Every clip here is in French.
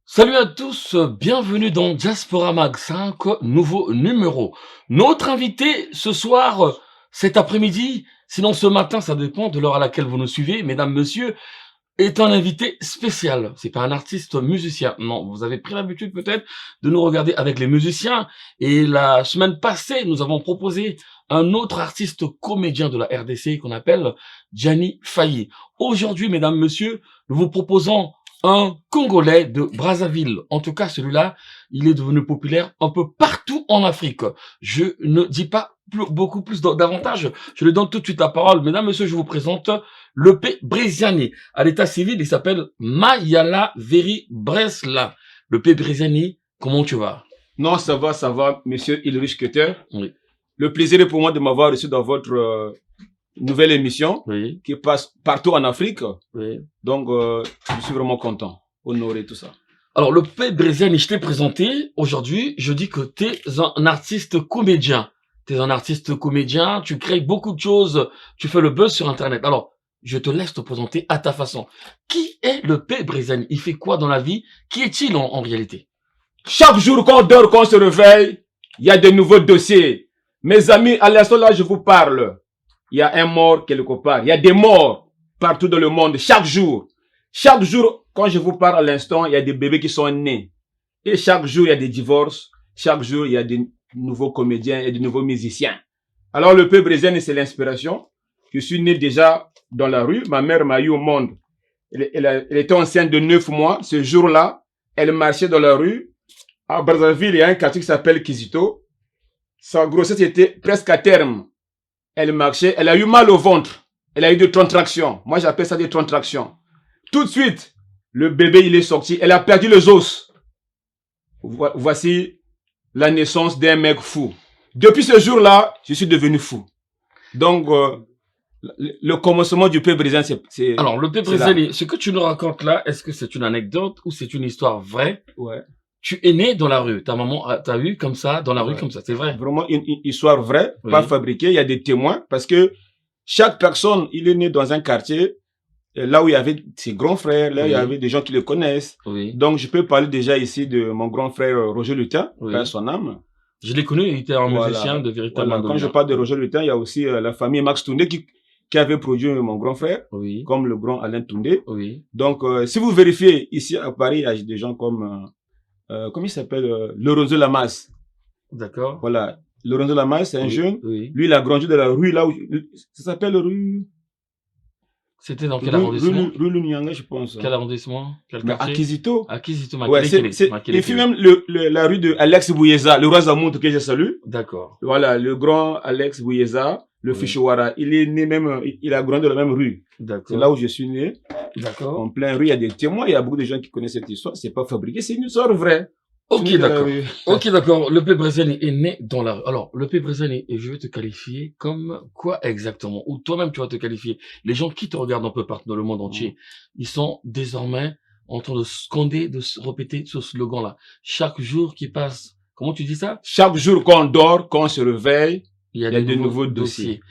Salut à tous, bienvenue dans Diaspora Mag 5, nouveau numéro. Notre invité ce soir, cet après-midi, sinon ce matin, ça dépend de l'heure à laquelle vous nous suivez, mesdames, messieurs, est un invité spécial. C'est pas un artiste musicien. Non, vous avez pris l'habitude peut-être de nous regarder avec les musiciens. Et la semaine passée, nous avons proposé un autre artiste comédien de la RDC qu'on appelle Gianni Faye. Aujourd'hui, mesdames, messieurs, nous vous proposons un Congolais de Brazzaville. En tout cas, celui-là, il est devenu populaire un peu partout en Afrique. Je ne dis pas beaucoup plus davantage. Je lui donne tout de suite la parole. Mesdames, messieurs, je vous présente le P. Breziani. À l'état civil, il s'appelle Mayala Veri Bresla. Le P. Breziani, comment tu vas? Non, ça va, monsieur Ulrich Kötter. Oui. Le plaisir est pour moi de m'avoir reçu dans votre nouvelle émission Oui. qui passe partout en Afrique. Oui. Donc, je suis vraiment content, honoré, tout ça. Alors, le P. Breziani, je t'ai présenté. Aujourd'hui, je dis que tu es un artiste comédien. Tu es un artiste comédien, tu crées beaucoup de choses, tu fais le buzz sur Internet. Alors, je te laisse te présenter à ta façon. Qui est le P. Breziani? Il fait quoi dans la vie? Qui est-il en réalité? Chaque jour qu'on dort, qu'on se réveille, il y a de nouveaux dossiers. Mes amis, à l'instant là, je vous parle. Il y a un mort quelque part. Il y a des morts partout dans le monde, chaque jour. Chaque jour, quand je vous parle à l'instant, il y a des bébés qui sont nés. Et chaque jour, il y a des divorces. Chaque jour, il y a des nouveaux comédiens et des nouveaux musiciens. Alors, le P. Breziani, c'est l'inspiration. Je suis né déjà dans la rue. Ma mère m'a eu au monde. Elle était enceinte de 9 mois. Ce jour-là, elle marchait dans la rue. À Brazzaville, il y a un quartier qui s'appelle Kizito. Sa grossesse était presque à terme. Elle marchait, elle a eu mal au ventre. Elle a eu des contractions. Moi, j'appelle ça des contractions. Tout de suite, le bébé, il est sorti. Elle a perdu les os. Voici la naissance d'un mec fou. Depuis ce jour-là, je suis devenu fou. Donc, le commencement du P. Breziani, c'est... Alors, le P. Breziani, ce que tu nous racontes là, est-ce que c'est une anecdote ou c'est une histoire vraie? Ouais. Tu es né dans la rue. Ta maman t'a eu comme ça, dans la rue comme ça. C'est vrai. Vraiment une histoire vraie, Oui. pas fabriquée. Il y a des témoins parce que chaque personne, il est né dans un quartier là où il y avait ses grands frères, là où il y avait des gens qui le connaissent. Oui. Donc, je peux parler déjà ici de mon grand frère Roger Lutin, Oui. père son âme. Je l'ai connu, il était un Voilà. musicien de véritablement. Voilà. Quand je parle de Roger Lutin, il y a aussi la famille Max Toundé qui avait produit mon grand frère, Oui. comme le grand Alain Toundé. Oui. Donc, si vous vérifiez ici à Paris, il y a des gens comme... comment il s'appelle Lorenzo Lamas. D'accord. Voilà. Lorenzo Lamas, c'est un jeune. Oui. Lui, il a grandi dans la rue là où... Ça s'appelle rue... C'était dans quel arrondissement? Rue Lunyanga, je pense. Quel arrondissement? Quel Mais quartier? à Kizito. À Kizito, Ouais, il fait même la rue de Alex Bouyeza, le roi Zamout que je salue. D'accord. Voilà, le grand Alex Bouyeza, le Fichouara. Il est né même, il a grandi dans la même rue. D'accord. C'est là où je suis né. D'accord. En plein rue, il y a des témoins, il y a beaucoup de gens qui connaissent cette histoire. C'est pas fabriqué, c'est une histoire vraie. Ok, d'accord. Ok, d'accord. Le P. Breziani est né dans la rue. Alors, le P. Breziani, et je vais te qualifier comme quoi exactement? Ou toi-même, tu vas te qualifier. Les gens qui te regardent un peu partout dans le monde entier, ils sont désormais en train de scander, de répéter ce slogan-là. Chaque jour qui passe, comment tu dis ça? Chaque jour qu'on dort, qu'on se réveille, il y a de nouveaux dossiers.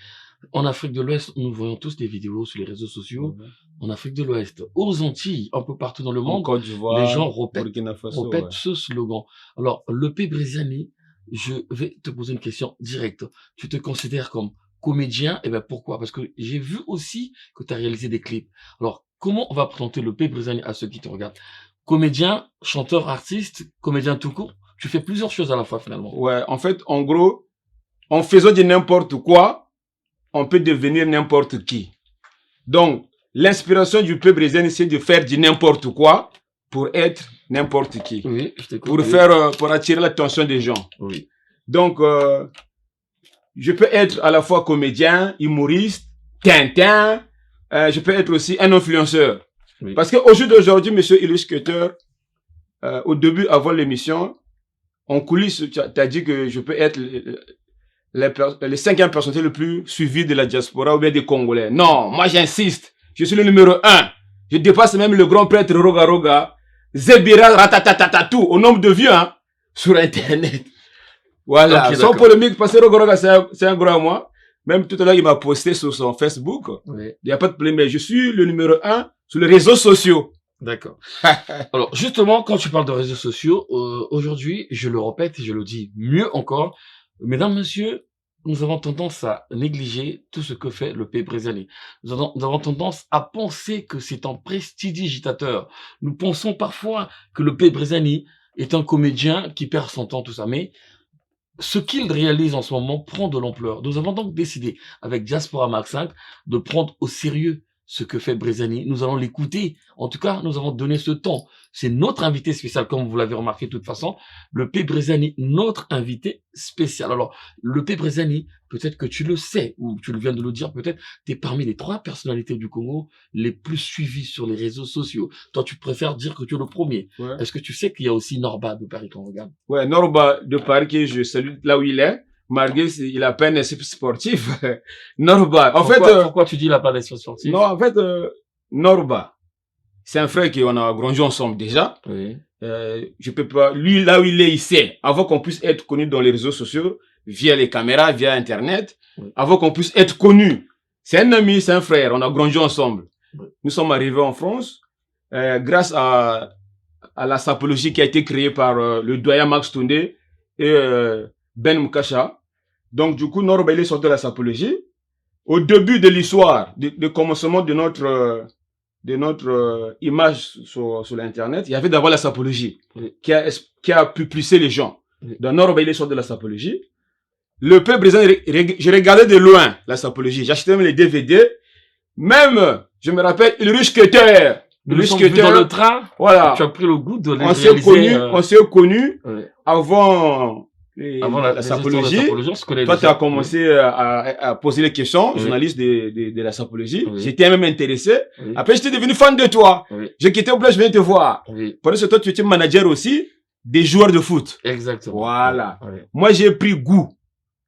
En Afrique de l'Ouest, nous voyons tous des vidéos sur les réseaux sociaux. En Afrique de l'Ouest, aux Antilles, un peu partout dans le monde, Côte d'Ivoire, les gens répètent ouais. ce slogan. Alors, le P. Breziani, je vais te poser une question directe. Tu te considères comme comédien? Et ben pourquoi? Parce que j'ai vu aussi que tu as réalisé des clips. Alors, comment on va présenter le P. Breziani à ceux qui te regardent? Comédien, chanteur, artiste, comédien tout court? Tu fais plusieurs choses à la fois finalement. Ouais, en fait, en gros, en faisant de n'importe quoi, on peut devenir n'importe qui. Donc, l'inspiration du P. Breziani, c'est de faire du n'importe quoi pour être n'importe qui. Oui, je t'écoute. Pour faire, pour attirer l'attention des gens. Oui. Donc, je peux être à la fois comédien, humoriste, Tintin, je peux être aussi un influenceur. Oui. Parce qu'au jour d'aujourd'hui, monsieur Ulrich Kötter, au début, avant l'émission, en coulisses, tu as dit que je peux être les 5e personnalité le plus suivi de la diaspora ou bien des Congolais. Non, moi j'insiste. Je suis le numéro 1. Je dépasse même le grand prêtre Roga Roga, Zebira Ratatatatatou, au nombre de vues, hein, sur Internet. Voilà, Ok, sans d'accord. polémique, parce que Roga Roga, c'est un grand à moi. Même tout à l'heure, il m'a posté sur son Facebook. Oui, Il n'y a pas de problème, mais je suis le numéro 1 sur les réseaux sociaux. d'accord. Alors, justement, quand tu parles de réseaux sociaux, aujourd'hui, je le répète et je le dis mieux encore, mesdames, messieurs, nous avons tendance à négliger tout ce que fait le pays brésilien. Nous avons tendance à penser que c'est un prestidigitateur. Nous pensons parfois que le pays brésilien est un comédien qui perd son temps, tout ça. Mais ce qu'il réalise en ce moment prend de l'ampleur. Nous avons donc décidé, avec Diaspora Max 5, de prendre au sérieux ce que fait Brezani. Nous allons l'écouter. En tout cas, nous avons donné ce temps. C'est notre invité spécial, comme vous l'avez remarqué de toute façon. Le P. Brezani, notre invité spécial. Alors, le P. Brezani, peut-être que tu le sais, ou tu viens de le dire, peut-être, tu es parmi les 3 personnalités du Congo les plus suivies sur les réseaux sociaux. Toi, tu préfères dire que tu es le premier. Ouais. Est-ce que tu sais qu'il y a aussi Norba de Paris qu'on regarde? Ouais, Norba de Paris, que je salue là où il est. Malgré il a peine sportif. Norba. Pourquoi tu dis la palette sportive? Non, en fait, Norba, c'est un frère qu'on a grandi ensemble déjà. Oui. Je peux pas, lui, là où il est, il sait. Avant qu'on puisse être connu dans les réseaux sociaux, via les caméras, via Internet, Oui. avant qu'on puisse être connu. C'est un ami, c'est un frère. On a grandi ensemble. Oui. Nous sommes arrivés en France, grâce à la sapologie qui a été créée par le doyen Max Toundé et Ben Mukasha. Donc, du coup, Norba, il est sorti de la sapologie. Au début de l'histoire, de commencement de notre image sur l'Internet, il y avait d'abord la sapologie, Oui. qui a pu pousser les gens. Oui. Donc, Norba, il est sorti de la sapologie. Le peuple brésilien, je regardais de loin la sapologie. J'achetais même les DVD. Même, je me rappelle, le riche Cutter. Nous sommes vus dans le train. Voilà. Tu as pris le goût de les On s'est connus oui. avant la sapologie. sapologie. Toi, tu as commencé à poser les questions, Oui. journaliste de la sapologie. Oui. J'étais même intéressé. Oui. Après, j'étais devenu fan de toi. Oui. J'ai quitté au bled, je venais te voir. Oui. Pendant ce temps, tu étais manager aussi des joueurs de foot. Exactement. Voilà. Oui. Moi, j'ai pris goût.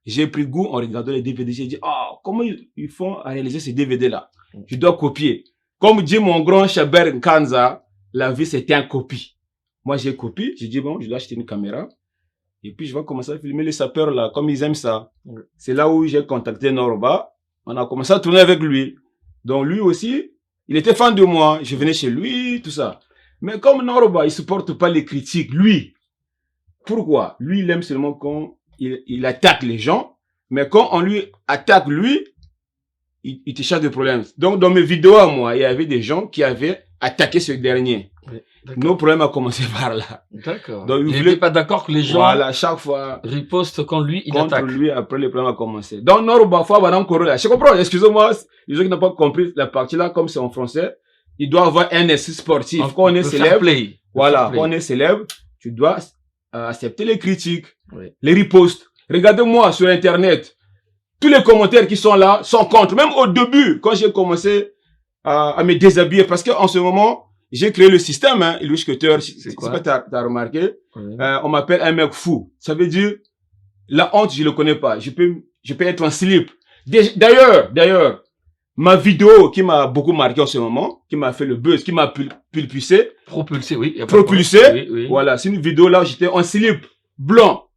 J'ai pris goût en regardant les DVD. J'ai dit, oh, comment ils font à réaliser ces DVD-là? Je dois copier. Comme dit mon grand Chaber Nkanza, la vie c'est un copie. Moi j'ai copié, j'ai dit bon, je dois acheter une caméra. Et puis je vais commencer à filmer les sapeurs là, comme ils aiment ça. Oui. C'est là où j'ai contacté Norba. On a commencé à tourner avec lui. Donc lui aussi, il était fan de moi. Je venais chez lui, tout ça. Mais comme Norba, il supporte pas les critiques, lui. Pourquoi? Lui, il aime seulement quand il attaque les gens. Mais quand on lui attaque lui, il te cherche des problèmes. Donc, dans mes vidéos à moi, il y avait des gens qui avaient attaqué ce dernier. Oui. Nos problèmes ont commencé par là. D'accord. Donc, Il n'était pas d'accord que les gens voilà, chaque fois, ripostent quand lui, il contre attaque. lui, après les problèmes ont commencé. Donc, Norba, fois, voilà, encore là. Je comprends, excusez-moi, les gens qui n'ont pas compris la partie là, comme c'est en français, il doit avoir un esprit sportif. Quand on est célèbre, voilà, quand on est célèbre, tu dois accepter les critiques, oui. les ripostes. Regardez-moi sur Internet. Tous les commentaires qui sont là sont contre. Même au début, quand j'ai commencé à me déshabiller, parce qu'en ce moment, j'ai créé le système, hein, Louis Cutter, c'est pas t'as remarqué, Oui. on m'appelle un mec fou. Ça veut dire, la honte, je le connais pas. Je peux être en slip. D'ailleurs, ma vidéo qui m'a beaucoup marqué en ce moment, qui m'a fait le buzz, qui m'a propulsé, oui. Oui. Voilà, c'est une vidéo là où j'étais en slip blanc,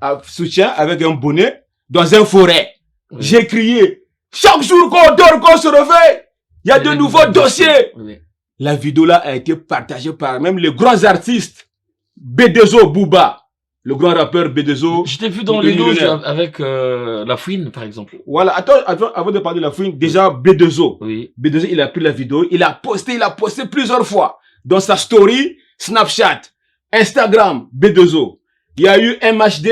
à soutien, avec un bonnet, dans un forêt. Oui. J'ai crié, chaque jour qu'on dort, qu'on se réveille, il y a de nouveaux dossiers. Oui. La vidéo là a été partagée par même les grands artistes. B2O Booba, le grand rappeur B2O. Je t'ai vu dans les loges avec La Fouine, par exemple. Voilà, attends, avant de parler de La Fouine, déjà B2O. Oui. B2O, il a pris la vidéo, il a posté plusieurs fois dans sa story, Snapchat, Instagram, B2O. Il y a eu MHD,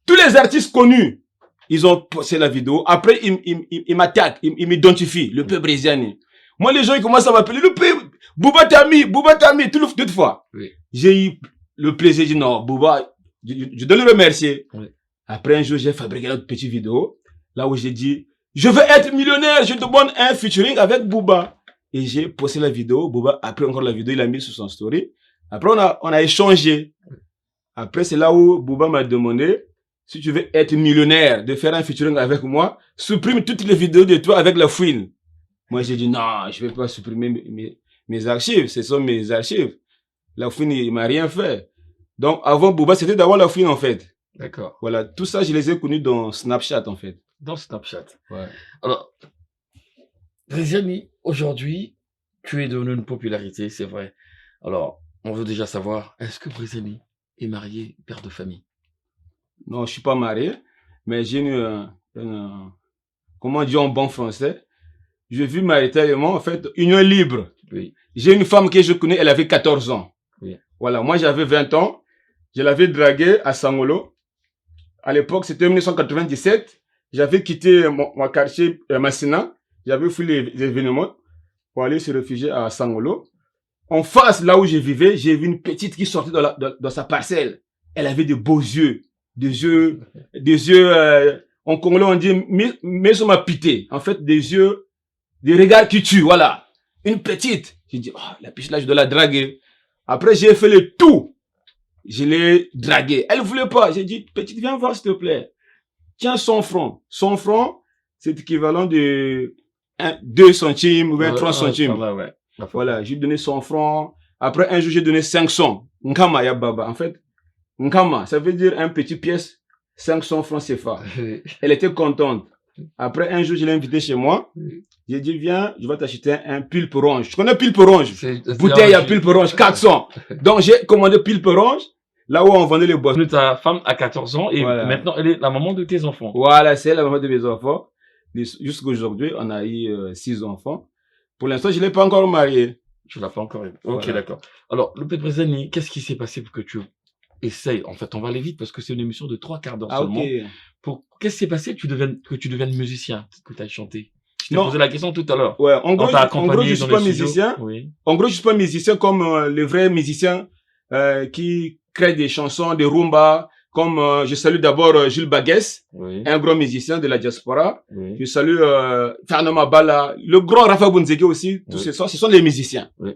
tous les artistes connus. Ils ont posté la vidéo. Après, ils m'attaquent, ils m'identifient, le peuple brésilien. Moi, les gens, ils commencent à m'appeler le peuple. Bouba Tami, toutefois. Oui. J'ai eu le plaisir de dire non, Bouba, je dois le remercier. Oui. Après, un jour, j'ai fabriqué une petite vidéo, là où j'ai dit, je veux être millionnaire, je demande un featuring avec Bouba. Et j'ai posté la vidéo, Bouba, après encore la vidéo, il a mis sur son story. Après, on a échangé. Après, c'est là où Bouba m'a demandé, si tu veux être millionnaire, de faire un featuring avec moi, supprime toutes les vidéos de toi avec la fouine. Moi, j'ai dit, non, je vais pas supprimer mes archives. Ce sont mes archives. La fouine, il m'a rien fait. Donc, avant Bouba, c'était d'avoir la fouine, en fait. D'accord. Voilà. Tout ça, je les ai connus dans Snapchat, en fait. Dans Snapchat. Ouais. Alors, Brézani, aujourd'hui, tu es devenu une popularité, c'est vrai. Alors, on veut déjà savoir, est-ce que Brézani est marié, père de famille? Non, je suis pas marié, mais j'ai comment dire en bon français? Je vis maritalement, en fait, union libre. Oui. J'ai une femme que je connais, elle avait 14 ans. Oui. Voilà, moi j'avais 20 ans. Je l'avais draguée à Sangolo. À l'époque, c'était en 1997. J'avais quitté mon quartier Massina. J'avais fui les événements pour aller se réfugier à Sangolo. En face, là où je vivais, j'ai vu une petite qui sortait dans sa parcelle. Elle avait de beaux yeux. Des yeux, en congolais on dit, mais ça m'a pité. En fait, des yeux, des regards qui tuent, voilà. Une petite. J'ai dit, oh, la petite là, je dois la draguer. Après, j'ai fait le tout. Je l'ai draguée. Elle voulait pas. J'ai dit, petite, viens voir, s'il te plaît. Tiens, 100 francs. 100 francs, c'est équivalent de 2 centimes ou 3 centimes. Ouais. Voilà, j'ai donné 100 francs. Après, un jour, j'ai donné 500. Nkama Yababa. En fait, Nkama, ça veut dire un petit pièce, 500 francs CFA. Elle était contente. Après, un jour, je l'ai invitée chez moi. J'ai dit, viens, je vais t'acheter un pulpe orange. Tu connais pulpe orange? Bouteille à pulpe orange, 400. Donc, j'ai commandé pulpe orange, là où on vendait les boissons. Ta femme a 14 ans et voilà. Maintenant, elle est la maman de tes enfants. Voilà, c'est la maman de mes enfants. Jusqu'à aujourd'hui, on a eu 6 enfants. Pour l'instant, je ne l'ai pas encore marié. Tu l'as pas encore eu. Ok, voilà. D'accord. Alors, le Père Brézani, qu'est-ce qui s'est passé pour que tu essayes? En fait, on va aller vite parce que c'est une émission de 3 quarts d'heure seulement. Okay. Qu'est-ce qui s'est passé que tu deviennes musicien, que tu as chanté? Je t'ai posé la question tout à l'heure. Ouais, en gros, je suis pas musicien. Oui. En gros, je suis pas musicien comme les vrais musiciens qui créent des chansons, des rumba. Comme je salue d'abord Jules Baguès, oui. Un grand musicien de la diaspora. Oui. Je salue Fernand Mabala, le grand Rafa Bounzeke aussi. Tous ces ce sont des musiciens. Oui.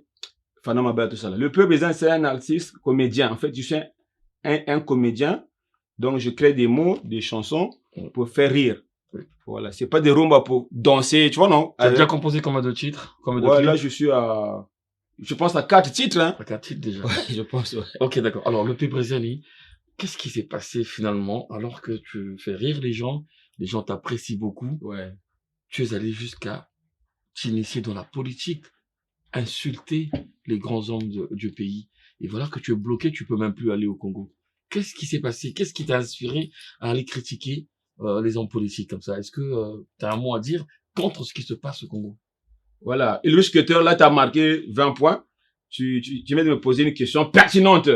Fernand Mabala, tout ça. Là. Le Père Brézani, c'est un artiste, comédien. En fait, je suis un comédien. Donc, je crée des mots, des chansons pour faire rire. Oui. Voilà, c'est pas des rumba pour danser, tu vois, non? Tu as déjà composé combien de titres? Ouais, là, je suis à... Je pense à 4 titres, hein. À 4 titres déjà. Ouais, je pense, ouais. Ok, d'accord. Alors, le Père Brézani, qu'est-ce qui s'est passé finalement alors que tu fais rire les gens t'apprécient beaucoup. Ouais. Tu es allé jusqu'à t'initier dans la politique, insulter les grands hommes du pays. Et voilà que tu es bloqué, tu peux même plus aller au Congo. Qu'est-ce qui s'est passé? Qu'est-ce qui t'a inspiré à aller critiquer les hommes politiques comme ça? Est-ce que tu as un mot à dire contre ce qui se passe au Congo? Voilà. Illush Cutter, là, tu as marqué 20 points. Tu viens de me poser une question pertinente.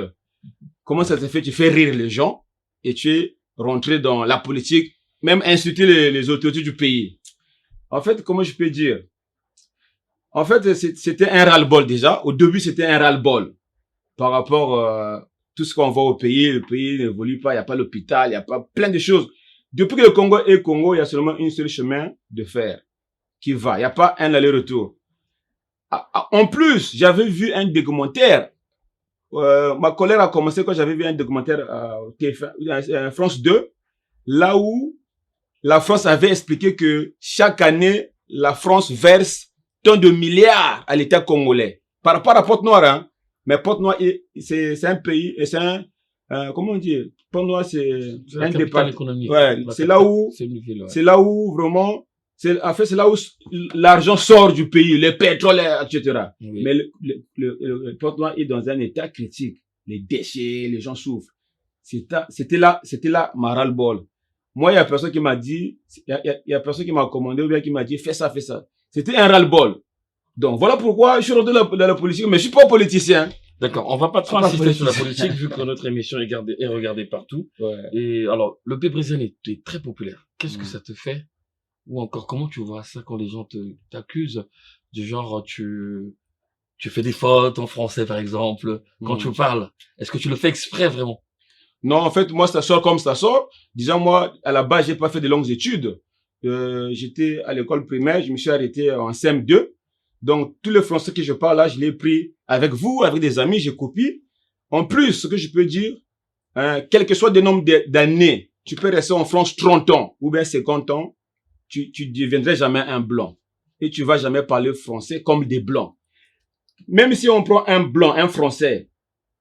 Comment ça se fait? Tu fais rire les gens et tu es rentré dans la politique, même insulter les autorités du pays. En fait, comment je peux dire? En fait, c'était un ras-le-bol déjà. Au début, c'était un ras-le-bol par rapport à tout ce qu'on voit au pays. Le pays n'évolue pas, il n'y a pas l'hôpital, il n'y a pas plein de choses. Depuis que le Congo est Congo, il y a seulement une seule chemin de fer qui va. Il n'y a pas un aller-retour. En plus, j'avais vu un documentaire. Ma colère a commencé quand j'avais vu un documentaire à France 2, là où la France avait expliqué que chaque année, la France verse tant de milliards à l'État congolais. Par rapport à Pointe-Noire, hein. Mais Pointe-Noire, c'est un pays, et c'est un, comment on dit? Pointe-Noire, c'est un département. Ouais, c'est là où, c'est là où vraiment, en fait, c'est là où l'argent sort du pays, le pétrole, etc. Oui. Mais le Pointe-Noire est dans un état critique. Les déchets, les gens souffrent. C'était là ma ras-le-bol. Moi, il y a personne qui m'a dit, il y a personne qui m'a commandé ou bien qui m'a dit, fais ça, fais ça. C'était un ras-le-bol. Donc, voilà pourquoi je suis rentré dans la politique, mais je suis pas politicien. D'accord, on va pas trop insister sur la politique, vu que notre émission est regardée partout. Ouais. Et alors, le Père Brézani est très populaire. Qu'est-ce que ça te fait? Ou encore, comment tu vois ça quand les gens t'accusent du genre, tu fais des fautes en français, par exemple, quand tu parles? Est-ce que tu le fais exprès, vraiment? Non, en fait, moi, ça sort comme ça sort. Disons, moi, à la base, j'ai pas fait de longues études. J'étais à l'école primaire, je me suis arrêté en CM2. Donc, tout le français que je parle là, je l'ai pris avec vous, avec des amis, j'ai copié. En plus, ce que je peux dire, quel que soit le nombre d'années, tu peux rester en France 30 ans ou bien 50 ans, tu deviendrais jamais un blanc. Et tu vas jamais parler français comme des blancs. Même si on prend un blanc, un français,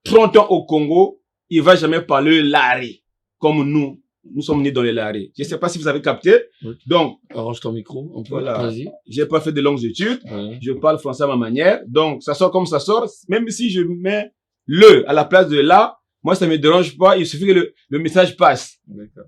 30 ans au Congo, il va jamais parler lari, comme nous. Nous sommes nés dans les laris. Je ne sais pas si vous avez capté. Oui. Donc, arrange ton micro. Voilà. Vas-y. J'ai pas fait de longues études. Ouais. Je parle français à ma manière. Donc, ça sort comme ça sort. Même si je mets le à la place de la, moi, ça me dérange pas. Il suffit que le message passe. D'accord.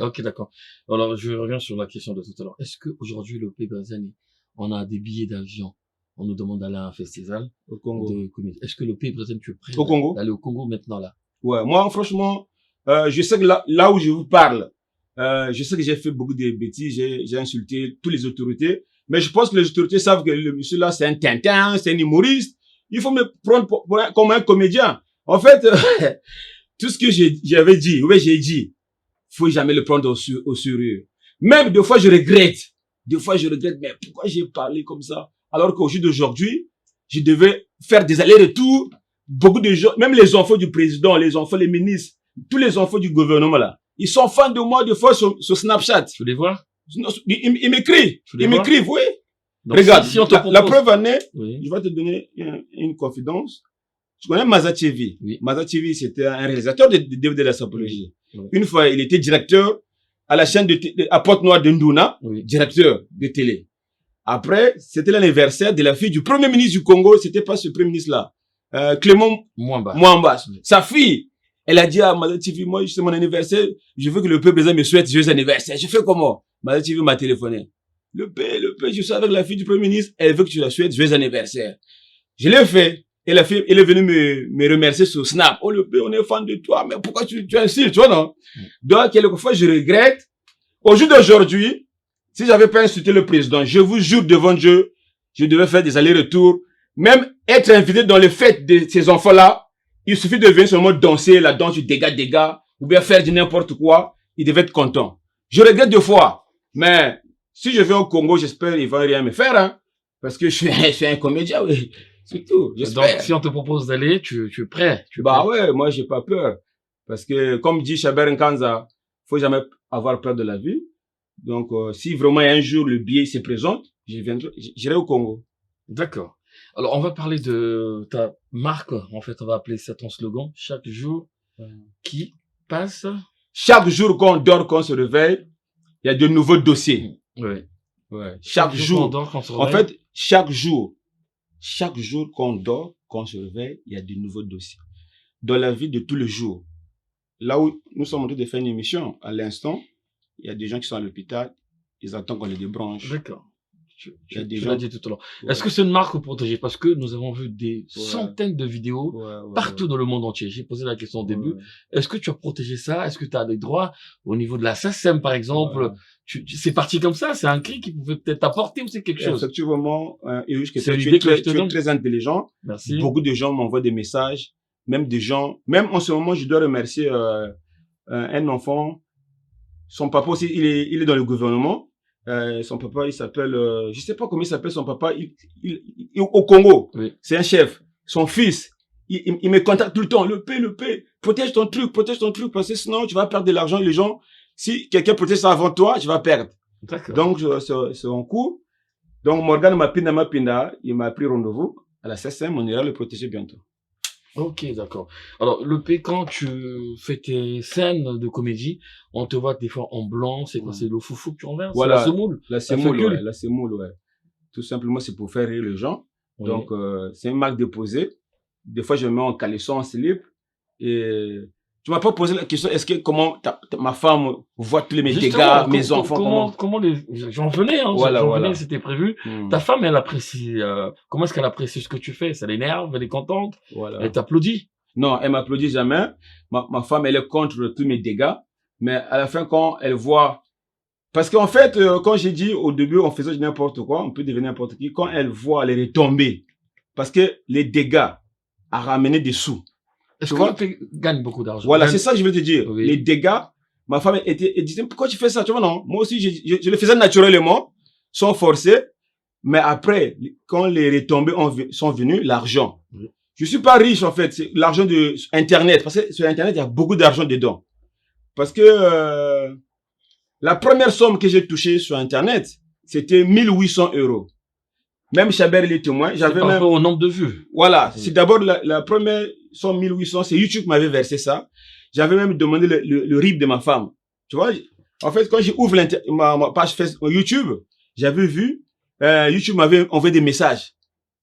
Ok, d'accord. Alors, je reviens sur la question de tout à l'heure. Est-ce qu'aujourd'hui, le pays Brazil, on a des billets d'avion? On nous demande d'aller à un festival Au Congo. de comédie. Est-ce que le pays Brazil, tu es prêt Au Congo? d'aller au Congo maintenant, là? Ouais. Moi, franchement, je sais que là où je vous parle, je sais que j'ai fait beaucoup de bêtises. J'ai insulté toutes les autorités. Mais je pense que les autorités savent que le monsieur là, c'est un Tintin, c'est un humoriste. Il faut me prendre comme un comédien. En fait, tout ce que j'avais dit, oui, j'ai dit, faut jamais le prendre au sérieux. Même des fois, je regrette. Des fois, je regrette, mais pourquoi j'ai parlé comme ça? Alors qu'au jour d'aujourd'hui, je devais faire des allers-retours. Beaucoup de gens, même les enfants du président, les enfants, les ministres, tous les enfants du gouvernement là, ils sont fans de moi des fois sur Snapchat. Tu les vois? Ils m'écrivent. Ils m'écrivent, oui. Donc, Regarde, si on te propose... la preuve en est, Oui. je vais te donner une confidence. Tu connais Maza TV? Oui. Maza TV, c'était un réalisateur de DVD de la sapologie. Oui. Une fois, il était directeur à la chaîne à Porte-Noire de Nduna, Oui. directeur de télé. Après, c'était l'anniversaire de la fille du premier ministre du Congo. C'était pas ce premier ministre-là. Clément Mwamba. Sa fille, elle a dit à Maza TV, moi, c'est mon anniversaire, je veux que le peuple me souhaite joyeux anniversaire. Je fais comment? Maza TV m'a téléphoné. Le père, je suis avec la fille du premier ministre, elle veut que tu la souhaites joyeux anniversaire. Je l'ai fait. Et la fille, elle est venue me remercier sur Snap. Oh, le père, on est fan de toi, mais pourquoi tu insultes, tu vois, non? Donc, quelquefois, je regrette. Au jour d'aujourd'hui, si j'avais pas insulté le président, je vous jure devant Dieu, je devais faire des allers-retours. Même être invité dans les fêtes de ces enfants-là, il suffit de venir seulement danser la danse du dégât, ou bien faire du n'importe quoi, il devait être content. Je regrette deux fois, mais si je viens au Congo, j'espère qu'il va rien me faire, hein, parce que je suis un comédien, oui, c'est tout, j'espère. Donc, si on te propose d'aller, tu es prêt? Ouais, moi, j'ai pas peur, parce que, comme dit Chaber Nkanza, faut jamais avoir peur de la vie. Donc, si vraiment un jour le billet se présente, j'irai au Congo. D'accord. Alors, on va parler de ta marque. En fait, on va appeler ça ton slogan. Chaque jour qui passe. Chaque jour qu'on dort, qu'on se réveille, il y a de nouveaux dossiers. Oui. Ouais. Chaque jour. Qu'on dort, qu'on se réveille. En fait, chaque jour qu'on dort, qu'on se réveille, il y a de nouveaux dossiers. Dans la vie de tous les jours. Là où nous sommes en train de faire une émission, à l'instant, il y a des gens qui sont à l'hôpital, ils attendent qu'on les débranche. D'accord. Tu Il y a des l'as gens. dit tout à l'heure. Ouais. Est-ce que c'est une marque protégée? Parce que nous avons vu des centaines de vidéos partout dans le monde entier. J'ai posé la question au début. Est-ce que tu as protégé ça? Est-ce que tu as des droits au niveau de la SACEM, par exemple? C'est parti comme ça? C'est un cri qui pouvait peut-être t'apporter ou c'est quelque chose? Effectivement, Erush, tu C'est es l'idée que je te donne. très intelligent. Merci. Beaucoup de gens m'envoient des messages, même des gens, même en ce moment, je dois remercier un enfant. Son papa aussi, il est dans le gouvernement. Son papa, il s'appelle, je sais pas comment il s'appelle son papa, au Congo. Oui. C'est un chef. Son fils, il me contacte tout le temps. Le P, protège ton truc, parce que sinon tu vas perdre de l'argent. Les gens, si quelqu'un protège ça avant toi, tu vas perdre. D'accord. Donc, c'est en cours. Donc, Morgan Mapinda, il m'a pris rendez-vous à la CSM, on ira le protéger bientôt. Ok, d'accord. Alors, le P, quand tu fais tes scènes de comédie, on te voit des fois en blanc, c'est quoi? C'est le foufou que tu renverses? Voilà. C'est la semoule? La semoule, ouais. Tout simplement, c'est pour faire rire les gens. Oui. Donc, c'est une marque déposée. Des fois, je me mets en caleçon, en slip. Et tu m'as pas posé la question, est-ce que comment ma femme voit tous mes Justement, dégâts, mes enfants, comment j'en venais, hein, j'en venais, c'était prévu. Ta femme, elle apprécie, comment est-ce qu'elle apprécie ce que tu fais? Ça l'énerve, elle est contente, elle t'applaudit? Non, elle m'applaudit jamais. Ma femme, elle est contre tous mes dégâts. Mais à la fin, quand elle voit, parce qu'en fait, quand j'ai dit au début, on faisait n'importe quoi, on peut devenir n'importe qui, quand elle voit les retombées, parce que les dégâts a ramené des sous. Est-ce que tu gagnes beaucoup d'argent? Voilà, c'est ça que je veux te dire. Oui. Les dégâts, ma femme elle disait, pourquoi tu fais ça? Tu vois, non? Moi aussi, je le faisais naturellement, sans forcer. Mais après, quand les retombées sont venues, l'argent. Oui. Je suis pas riche, en fait. C'est l'argent de Internet. Parce que sur Internet, il y a beaucoup d'argent dedans. Parce que la première somme que j'ai touchée sur Internet, c'était 1800 euros. Même Chabert, il est témoin. J'avais même... Par rapport au nombre de vues. Voilà. C'est d'abord la première somme 1800, c'est YouTube qui m'avait versé ça. J'avais même demandé le RIB de ma femme. Tu vois, en fait, quand j'ouvre ma page Facebook, YouTube, j'avais vu, YouTube m'avait envoyé des messages.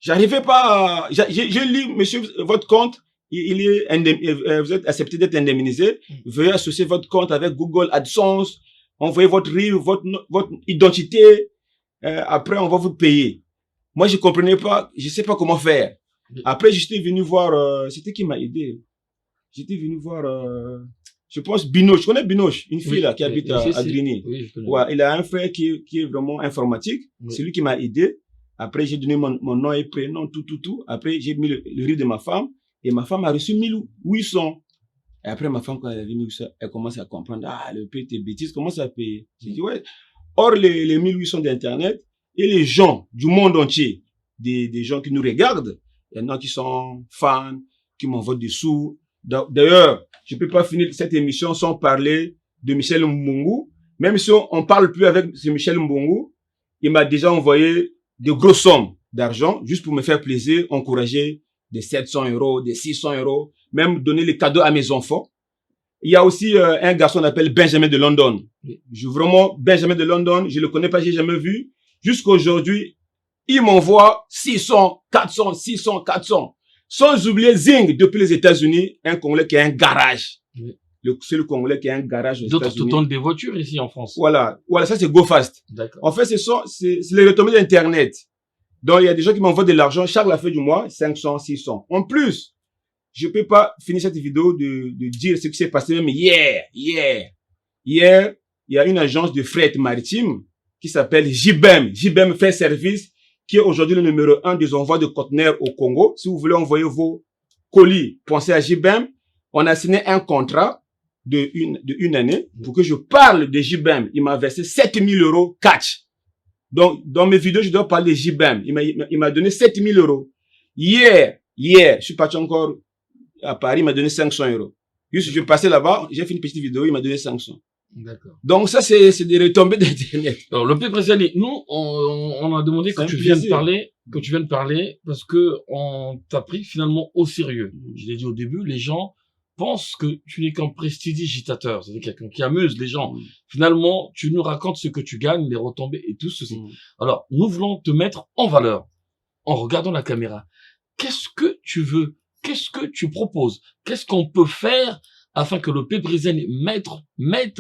J'arrivais pas à... J'ai lu, monsieur, votre compte, il est vous êtes accepté d'être indemnisé. Veuillez associer votre compte avec Google AdSense. Envoyez votre RIB, votre identité. Après, on va vous payer. Moi, je comprenais pas, je sais pas comment faire. Après, j'étais venu voir, c'était qui m'a aidé? J'étais venu voir, je pense, Binoche. Je connais Binoche, une fille là, qui habite à Grigny. Oui, ouais, il a un frère qui est vraiment informatique. Oui. C'est lui qui m'a aidé. Après, j'ai donné mon nom et prénom, tout. Après, j'ai mis le RIB de ma femme. Et ma femme a reçu 1800. Et après, ma femme, quand elle a vu 1800, elle commence à comprendre, ah, le paye tes bêtises, comment ça paye? J'ai dit, ouais. Or, les 1800 d'Internet, et les gens du monde entier, des gens qui nous regardent, il y en a qui sont fans, qui m'envoient des sous. D'ailleurs, je peux pas finir cette émission sans parler de Michel Mbungu. Même si on parle plus avec ce Michel Mbungu, il m'a déjà envoyé de grosses sommes d'argent, juste pour me faire plaisir, encourager des 700 euros, des 600 euros, même donner les cadeaux à mes enfants. Il y a aussi un garçon qu'on appelle Benjamin de London. Vraiment, Benjamin de London, je le connais pas, j'ai jamais vu. Jusqu'aujourd'hui, il m'envoie 600, 400, 600, 400. Sans oublier Zing, depuis les États-Unis, un Congolais qui a un garage. Oui. Le seul Congolais qui a un garage aux États-Unis. D'autres te donnent des voitures ici en France. Voilà, ça c'est GoFast. En fait, c'est les retombées d'Internet. Donc, il y a des gens qui m'envoient de l'argent chaque la fin du mois, 500, 600. En plus, je peux pas finir cette vidéo de dire ce qui s'est passé même hier. Hier, il y a une agence de fret maritime qui s'appelle JBEM. JBEM fait service, qui est aujourd'hui le numéro 1 des envois de conteneurs au Congo. Si vous voulez envoyer vos colis, pensez à JBEM. On a signé un contrat de une année pour que je parle de JBEM. Il m'a versé 7000 euros cash. Donc, dans mes vidéos, je dois parler de JBEM. Il m'a donné 7000 euros. Hier, je suis parti encore à Paris, il m'a donné 500 euros. Juste, je passais là-bas, j'ai fait une petite vidéo, il m'a donné 500. D'accord. Donc ça, c'est des retombées d'Internet. Alors, le Président, nous, on a demandé que tu viennes parler, parce que on t'a pris finalement au sérieux. Je l'ai dit au début, les gens pensent que tu n'es qu'un prestidigitateur, c'est-à-dire quelqu'un qui amuse les gens. Finalement, tu nous racontes ce que tu gagnes, les retombées et tout ceci. Alors, nous voulons te mettre en valeur, en regardant la caméra. Qu'est-ce que tu veux? Qu'est-ce que tu proposes? Qu'est-ce qu'on peut faire afin que le Pébrizen mette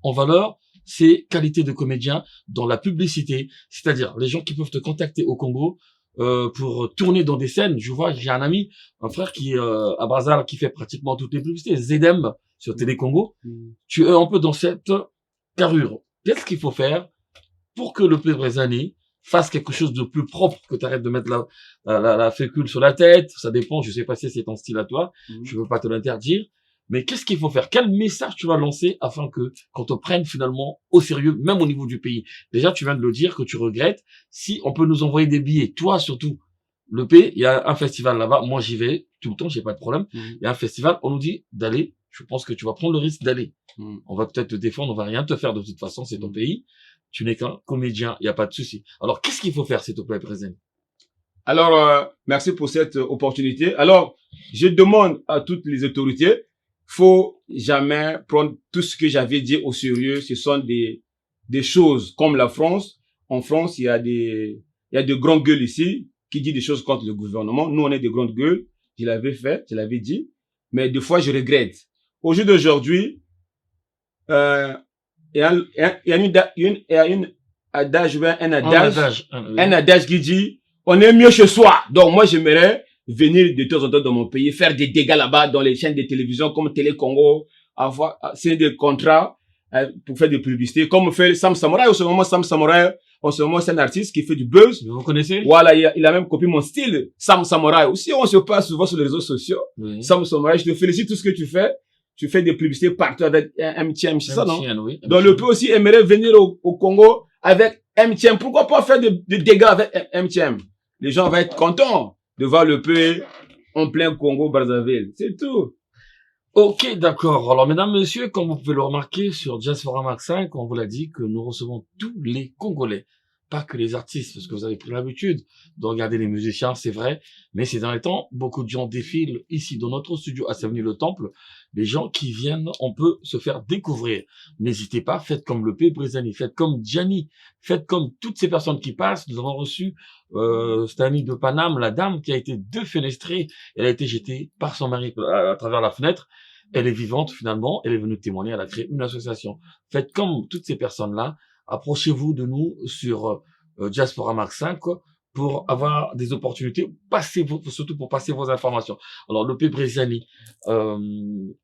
en valeur ses qualités de comédien dans la publicité, c'est-à-dire les gens qui peuvent te contacter au Congo pour tourner dans des scènes. Je vois, j'ai un ami, un frère qui à Brazzaville, qui fait pratiquement toutes les publicités, Zedem sur Télé Congo. Tu es un peu dans cette carrure. Qu'est-ce qu'il faut faire pour que le Pébrizen fasse quelque chose de plus propre, que tu arrêtes de mettre la fécule sur la tête? Ça dépend, je sais pas si c'est ton style à toi, je veux pas te l'interdire. Mais qu'est-ce qu'il faut faire? Quel message tu vas lancer afin que, qu'on te prenne finalement au sérieux, même au niveau du pays? Déjà, tu viens de le dire que tu regrettes. Si on peut nous envoyer des billets, toi surtout, le P, il y a un festival là-bas. Moi, j'y vais tout le temps, j'ai pas de problème. Il y a un festival, on nous dit d'aller. Je pense que tu vas prendre le risque d'aller. On va peut-être te défendre, on va rien te faire de toute façon, c'est ton pays. Tu n'es qu'un comédien, il n'y a pas de souci. Alors, qu'est-ce qu'il faut faire, s'il te plaît, Président? Alors, merci pour cette opportunité. Alors, je demande à toutes les autorités, faut jamais prendre tout ce que j'avais dit au sérieux. Ce sont des choses comme la France. En France, il y a de grandes gueules ici qui disent des choses contre le gouvernement. Nous, on est de grandes gueules. Je l'avais fait, je l'avais dit. Mais des fois, je regrette. Au jour d'aujourd'hui, il y a un adage qui dit, on est mieux chez soi. Donc, moi, j'aimerais venir de temps en temps dans mon pays, faire des dégâts là-bas dans les chaînes de télévision comme Télé Congo, signer des contrats pour faire des publicités, comme fait Sam Samouraï. En ce moment, Sam Samouraï, c'est un artiste qui fait du buzz. Vous connaissez? Voilà, il a même copié mon style, Sam Samouraï. Aussi, on se passe souvent sur les réseaux sociaux. Sam Samouraï, je te félicite tout ce que tu fais. Tu fais des publicités partout avec MTM, c'est ça, non? Oui, donc, le peu aussi aimerait venir au Congo avec MTM. Pourquoi pas faire des dégâts avec MTM? Les gens vont être contents de voir le peu en plein Congo-Brazzaville. C'est tout. Ok, d'accord. Alors, mesdames, messieurs, comme vous pouvez le remarquer sur Diaspora Max 5, on vous l'a dit que nous recevons tous les Congolais. Pas que les artistes, parce que vous avez pris l'habitude de regarder les musiciens, c'est vrai. Mais ces derniers temps, beaucoup de gens défilent ici dans notre studio à Savenue le Temple. Les gens qui viennent, on peut se faire découvrir. N'hésitez pas, faites comme le P. Brisani, faites comme Gianni, faites comme toutes ces personnes qui passent. Nous avons reçu Stani de Paname, la dame qui a été défenestrée. Elle a été jetée par son mari à travers la fenêtre. Elle est vivante finalement, elle est venue témoigner, elle a créé une association. Faites comme toutes ces personnes-là, approchez-vous de nous sur Diaspora Max 5 pour avoir des opportunités, surtout pour passer vos informations. Alors, Lopé Bresciani,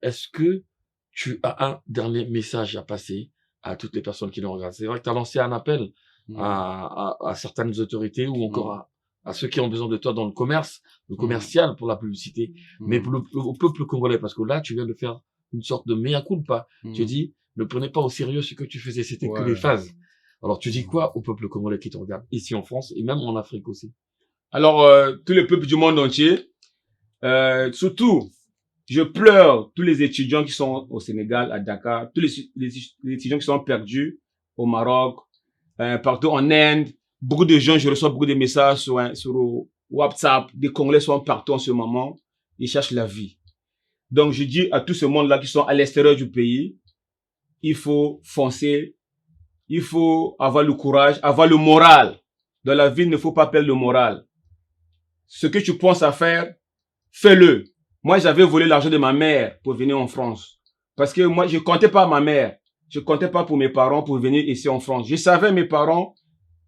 est-ce que tu as un dernier message à passer à toutes les personnes qui nous regardent? C'est vrai que tu as lancé un appel à certaines autorités ou encore à ceux qui ont besoin de toi dans le commerce, le commercial pour la publicité, mais pour au peuple congolais, parce que là, tu viens de faire une sorte de mea culpa. Tu dis, ne prenez pas au sérieux ce que tu faisais, c'était que les phases. Alors, tu dis quoi au peuple congolais qui te regarde, ici en France et même en Afrique aussi? Alors, tous les peuples du monde entier, surtout, je pleure tous les étudiants qui sont au Sénégal, à Dakar, tous les étudiants qui sont perdus au Maroc, partout en Inde. Beaucoup de gens, je reçois beaucoup de messages sur WhatsApp. Des Congolais sont partout en ce moment. Ils cherchent la vie. Donc, je dis à tout ce monde-là qui sont à l'extérieur du pays, il faut foncer. Il faut avoir le courage, avoir le moral. Dans la vie, il ne faut pas perdre le moral. Ce que tu penses à faire, fais-le. Moi, j'avais volé l'argent de ma mère pour venir en France. Parce que moi, je comptais pas ma mère. Je comptais pas pour mes parents pour venir ici en France. Je savais mes parents,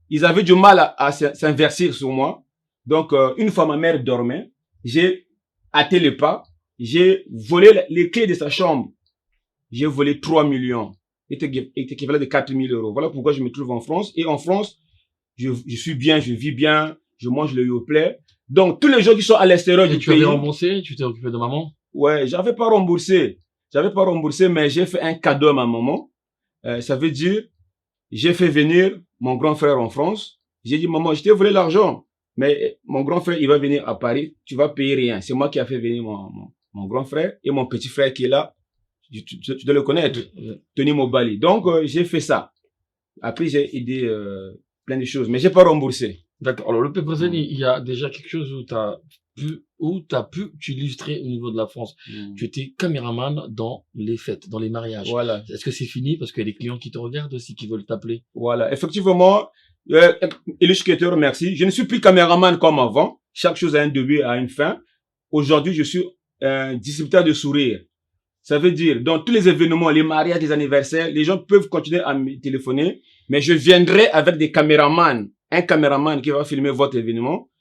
ils avaient du mal à s'inverser sur moi. Donc, une fois ma mère dormait, j'ai hâté le pas. J'ai volé les clés de sa chambre. J'ai volé 3 millions. Équivalent de 4 000 euros. Voilà pourquoi je me trouve en France. Et en France, je suis bien, je vis bien, je mange le Yoplait. Donc, tous les gens qui sont à l'extérieur du pays. Tu avais remboursé? Tu t'es occupé de maman? Ouais, j'avais pas remboursé. Mais j'ai fait un cadeau à ma maman. Ça veut dire, j'ai fait venir mon grand frère en France. J'ai dit, maman, je t'ai volé l'argent. Mais mon grand frère, il va venir à Paris. Tu vas payer rien. C'est moi qui ai fait venir mon grand frère et mon petit frère qui est là. Tu dois le connaître. Tony Mobali. Donc, j'ai fait ça. Après, j'ai aidé plein de choses. Mais j'ai pas remboursé. D'accord. Alors, le Péprazani, il y a déjà quelque chose où t'as pu t'illustrer au niveau de la France. Tu étais caméraman dans les fêtes, dans les mariages. Voilà. Est-ce que c'est fini parce qu'il y a des clients qui te regardent aussi, qui veulent t'appeler? Voilà. Effectivement, illustrateur, merci. Je ne suis plus caméraman comme avant. Chaque chose a un début et a une fin. Aujourd'hui, je suis un distributeur de sourires. Ça veut dire, dans tous les événements, les mariages, les anniversaires, les gens peuvent continuer à me téléphoner, mais je viendrai avec des caméramans. Un caméraman qui va filmer votre événement.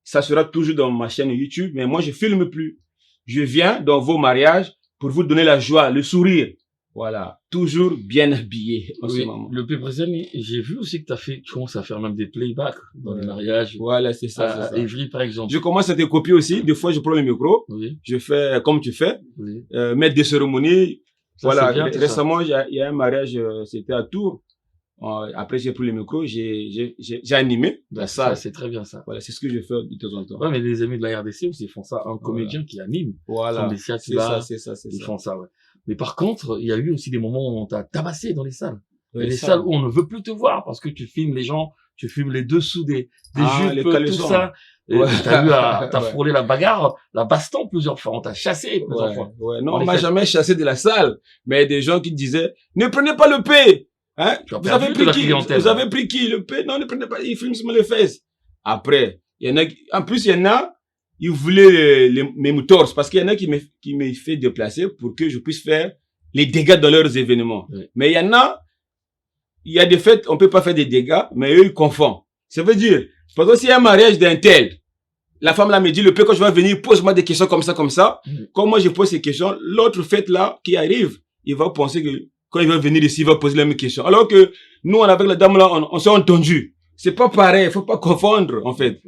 Ça sera toujours dans ma chaîne YouTube, mais moi, je filme plus. Je viens dans vos mariages pour vous donner la joie, le sourire. Voilà. Toujours bien habillé en ce moment. Le Péprazani, j'ai vu aussi que tu commences à faire même des playbacks dans les mariages. Voilà, c'est ça. À Évry, par exemple. Je commence à te copier aussi. Des fois, je prends le micro. Oui. Je fais comme tu fais. Oui. Mettre des cérémonies. Ça, voilà. bien, Récemment, il y a un mariage, c'était à Tours. Après, j'ai pris le micro, j'ai animé la salle. C'est très bien ça. Voilà, c'est ce que je fais de temps en temps. Ouais, mais les amis de la RDC aussi font ça. Un comédien qui anime. Voilà. C'est ça. Ils font ça, ouais. Mais par contre, il y a eu aussi des moments où on t'a tabassé dans les salles. Il y a des salles où on ne veut plus te voir parce que tu filmes les gens, tu filmes les dessous des jupes, tout ça. T'as frôlé la bagarre, la baston plusieurs fois. On t'a chassé plusieurs fois. Ouais. Non, on m'a jamais chassé de la salle. Mais des gens qui disaient, ne prenez pas le P. Hein? Vous avez pris qui? Le P? Non, ne prenez pas. Il filme sur les fesses. Après, il y en a, en plus, il y en a, ils voulaient mes moutors parce qu'il y en a qui me fait déplacer pour que je puisse faire les dégâts dans leurs événements. Oui. Mais il y a des fêtes, on peut pas faire des dégâts, mais eux, ils confondent. Ça veut dire, parce que s'il y a un mariage d'un tel, la femme là me dit, le P, quand je vais venir, pose-moi des questions comme ça. Comme moi, je pose ces questions, l'autre fête là, qui arrive, il va penser que quand il va venir ici, il va poser la même question. Alors que nous, avec la dame là, on s'est entendu. C'est pas pareil, faut pas confondre, en fait.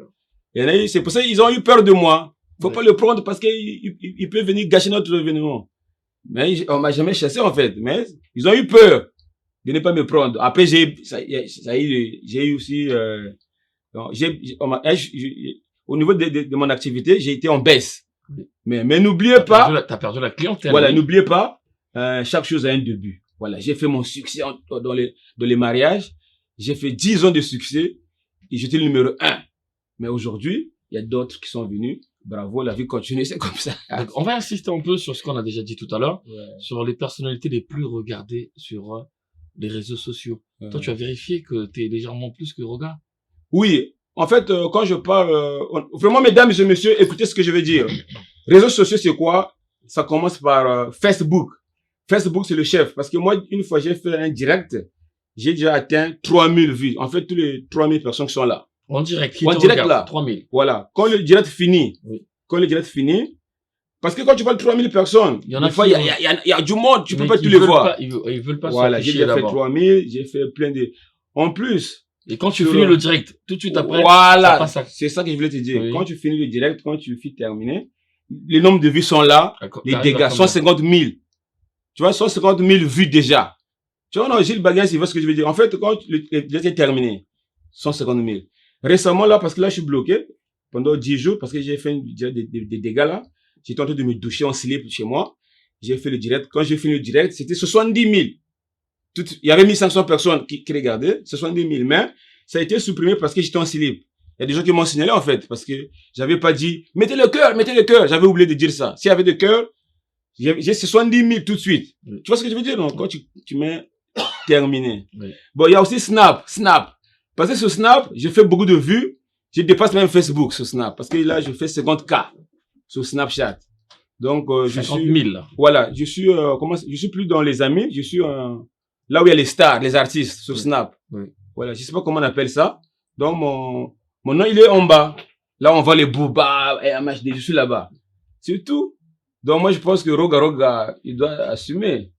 C'est pour ça qu'ils ont eu peur de moi. Faut pas le prendre parce qu'il peut venir gâcher notre événement. Mais on m'a jamais chassé, en fait. Mais ils ont eu peur de ne pas me prendre. Après, j'ai eu aussi, au niveau de mon activité, j'ai été en baisse. Mais n'oubliez pas, T'as perdu la clientèle. voilà, Oui. n'oubliez pas, chaque chose a un début. Voilà, j'ai fait mon succès dans les mariages. J'ai fait 10 ans de succès et j'étais le numéro 1. Mais aujourd'hui, il y a d'autres qui sont venus. Bravo, la vie continue, c'est comme ça. Donc, on va insister un peu sur ce qu'on a déjà dit tout à l'heure, Ouais. sur les personnalités les plus regardées sur les réseaux sociaux. Toi, tu as vérifié que t'es légèrement plus que regard. Oui, en fait, quand je parle, vraiment, mesdames et messieurs, écoutez ce que je veux dire. Réseaux sociaux, c'est quoi? Ça commence par Facebook. Facebook, c'est le chef. Parce que moi, une fois, j'ai fait un direct, j'ai déjà atteint 3000 vues. En fait, tous les 3000 personnes qui sont là. En direct, qui En te direct, regarde, là. 3000. Voilà. Quand le direct finit, Oui. parce que quand tu parles de 3000 personnes, Il y en a des fois, qui il y a du monde, tu peux Mais pas ils tous les veulent voir. pas- ils veulent pas Voilà, j'ai s'afficher déjà fait d'abord. 3000, j'ai fait plein de... En plus, Et quand tu sur finis le- le direct, tout de suite après, ça voilà, passe à... c'est ça que je voulais te dire. Oui. Quand tu finis le direct, quand tu finis terminé, les nombres de vues sont là, les T'arrives à dégâts, combien? 150 000. Tu vois, 150 000 vues déjà. Tu vois, non, Gilles Baguens, il voit ce que je veux dire. En fait, quand le direct est terminé, 150 000. Récemment, là, parce que là, je suis bloqué pendant 10 jours, parce que j'ai fait des dégâts là. J'étais en train de me doucher en slip chez moi. J'ai fait le direct. Quand j'ai fini le direct, c'était 70 000. Il y avait 1500 personnes qui regardaient, 70 000. Mais ça a été supprimé parce que j'étais en slip. Il y a des gens qui m'ont signalé, en fait, parce que j'avais pas dit, mettez le cœur, mettez le cœur. J'avais oublié de dire ça. S'il y avait de cœur, j'ai 70 000 tout de suite. Oui. Tu vois ce que je veux dire, non? Quand tu mets terminé. Oui. Bon, il y a aussi Snap. Parce que sur Snap, je fais beaucoup de vues. Je dépasse même Facebook sur Snap. Parce que là, je fais 50K sur Snapchat. Donc, je 50 suis, 000. Là. voilà, je suis plus dans les amis. Je suis, là où il y a les stars, les artistes sur Oui. Snap. Oui. Voilà, je sais pas comment on appelle ça. Donc, mon nom, il est en bas. Là, on voit les Booba et MHD. Je suis là-bas. C'est tout. Donc, moi, je pense que Roga, il doit assumer.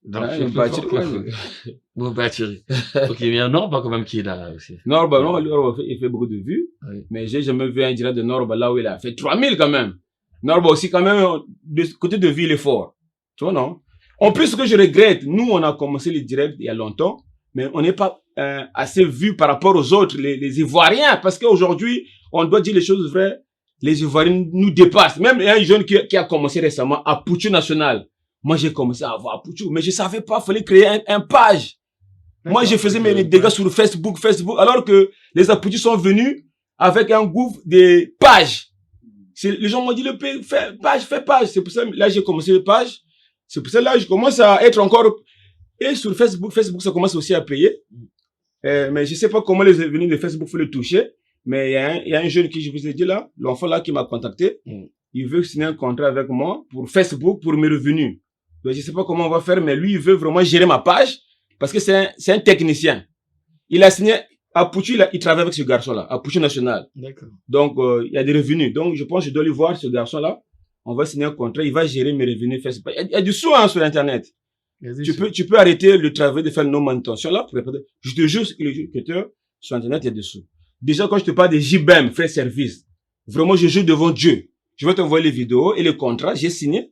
Donc, Hein, c'est il plus va fort tirer, que- ouais. Bon, bah, Thierry. Ok, mais il y a un Norba quand même qui est là aussi. Norba, non, lui, il fait beaucoup de vues. Oui. Mais j'ai jamais vu un direct de Norba là où il a fait 3000 quand même. Norba aussi, quand même, de côté de vie, il est fort. Tu vois, non? En plus, ce que je regrette, nous, on a commencé les directs il y a longtemps, mais on n'est pas assez vu par rapport aux autres, les Ivoiriens, parce qu'aujourd'hui, on doit dire les choses vraies. Les Ivoiriens nous dépassent. Même il y a un jeune qui a commencé récemment à Pouchou National. Moi, j'ai commencé à voir Pouchou, mais je savais pas, fallait créer un page. Moi, je faisais mes dégâts sur Facebook, alors que les Apoutis sont venus avec un groupe de pages. Les gens m'ont dit, fais page. C'est pour ça, là, j'ai commencé les pages. C'est pour ça, là, je commence à être encore, et sur Facebook, ça commence aussi à payer. Mais je sais pas comment les venus de Facebook faut le toucher. Mais il y a un jeune qui, je vous ai dit là, l'enfant là qui m'a contacté. Il veut signer un contrat avec moi pour Facebook, pour mes revenus. Donc, je sais pas comment on va faire, mais lui, il veut vraiment gérer ma page. Parce que c'est un technicien. Il a signé à Pouchou, il travaille avec ce garçon-là, à Pouchou National. D'accord. Donc, il y a des revenus. Donc, je pense que je dois aller voir ce garçon-là. On va signer un contrat, il va gérer mes revenus Facebook. Il y a du sous hein, sur Internet. Tu peux arrêter le travail de faire nos manutentions là. Je te jure que sur Internet, il y a des sous. Déjà, quand je te parle de JBM, frais service, vraiment, je joue devant Dieu. Je vais t'envoyer les vidéos et les contrats. J'ai signé.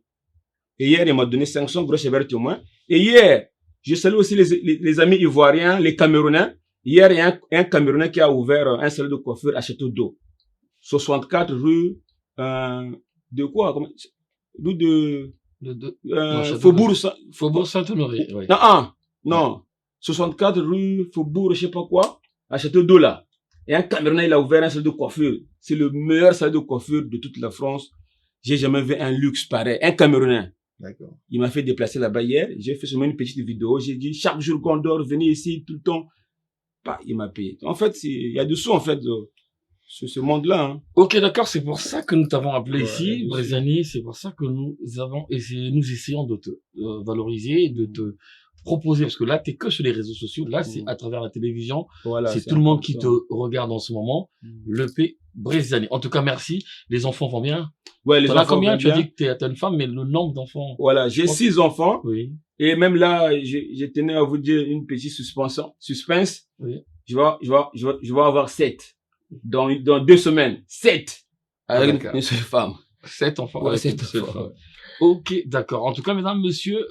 Et hier, il m'a donné 500 gros cheveux témoins. Et hier, je salue aussi les amis ivoiriens, les Camerounais. Hier, il y a un Camerounais qui a ouvert un salon de coiffure à Château d'Eau. 64 rue, de quoi? Rue de, Faubourg Saint-Honoré. Oui. Non. 64 rue Faubourg, je sais pas quoi, à Château d'Eau là. Et un Camerounais, il a ouvert un salon de coiffure. C'est le meilleur salon de coiffure de toute la France. J'ai jamais vu un luxe pareil. Un Camerounais. D'accord. Il m'a fait déplacer là-bas hier. J'ai fait seulement une petite vidéo. J'ai dit, chaque jour qu'on dort, venez ici tout le temps. Bah, il m'a payé. En fait, il y a dessous, en fait, sur ce monde-là. Hein. Ok, d'accord. C'est pour ça que nous t'avons appelé Ouais, ici, Brézani. C'est pour ça que nous essayons de te valoriser, de te proposer, parce que là, t'es que sur les réseaux sociaux. Là, c'est à travers la télévision. Voilà, c'est tout le monde qui te regarde en ce moment. Le P. Brézani. En tout cas, merci. Les enfants vont bien. Ouais, les enfants. T'en as combien? Tu as dit que t'as une femme, mais le nombre d'enfants. Voilà, j'ai 6 enfants. Oui. Et même là, je tenais à vous dire une petite suspense. Oui. Je vais avoir 7. Dans 2 semaines. 7. Avec une seule femme. 7 enfants. Ouais, avec 7 une seule enfants. femme. Ok, d'accord. En tout cas, mesdames, messieurs,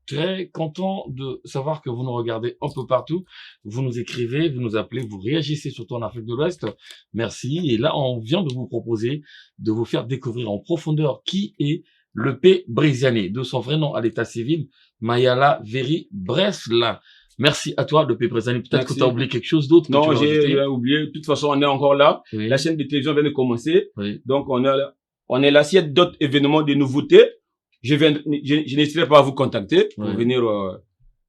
très content de savoir que vous nous regardez un peu partout. Vous nous écrivez, vous nous appelez, vous réagissez surtout en Afrique de l'Ouest. Merci. Et là, on vient de vous proposer de vous faire découvrir en profondeur qui est le P. Brisiani, de son vrai nom à l'état civil, Mayala Veri Bresla. Merci à toi, le P. Brisiani. Peut-être que tu as oublié quelque chose d'autre. Non, j'ai oublié. De toute façon, on est encore là. Oui. La chaîne de télévision vient de commencer. Oui. Donc, on est là. S'il y a d'autres événements, de nouveautés, je n'hésiterai pas à vous contacter pour venir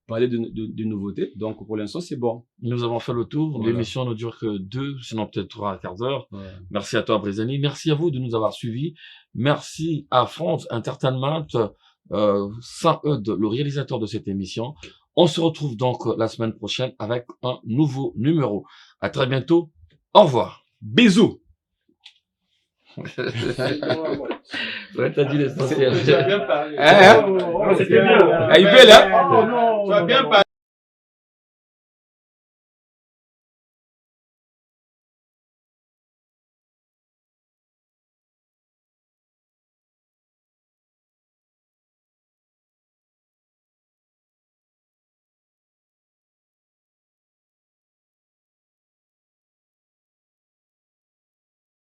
parler de nouveautés. Donc, pour l'instant, c'est bon. Nous avons fait le tour. Voilà. L'émission ne dure que 2, sinon peut-être 3 quarts d'heure. Ouais. Merci à toi, Brésani. Merci à vous de nous avoir suivis. Merci à France Entertainment, Saint-Eudes, le réalisateur de cette émission. On se retrouve donc la semaine prochaine avec un nouveau numéro. À très bientôt. Au revoir. Bisous. Ouais, t'as dit l'essentiel. Tu as bien parlé. Il peut là. Tu as bien parlé.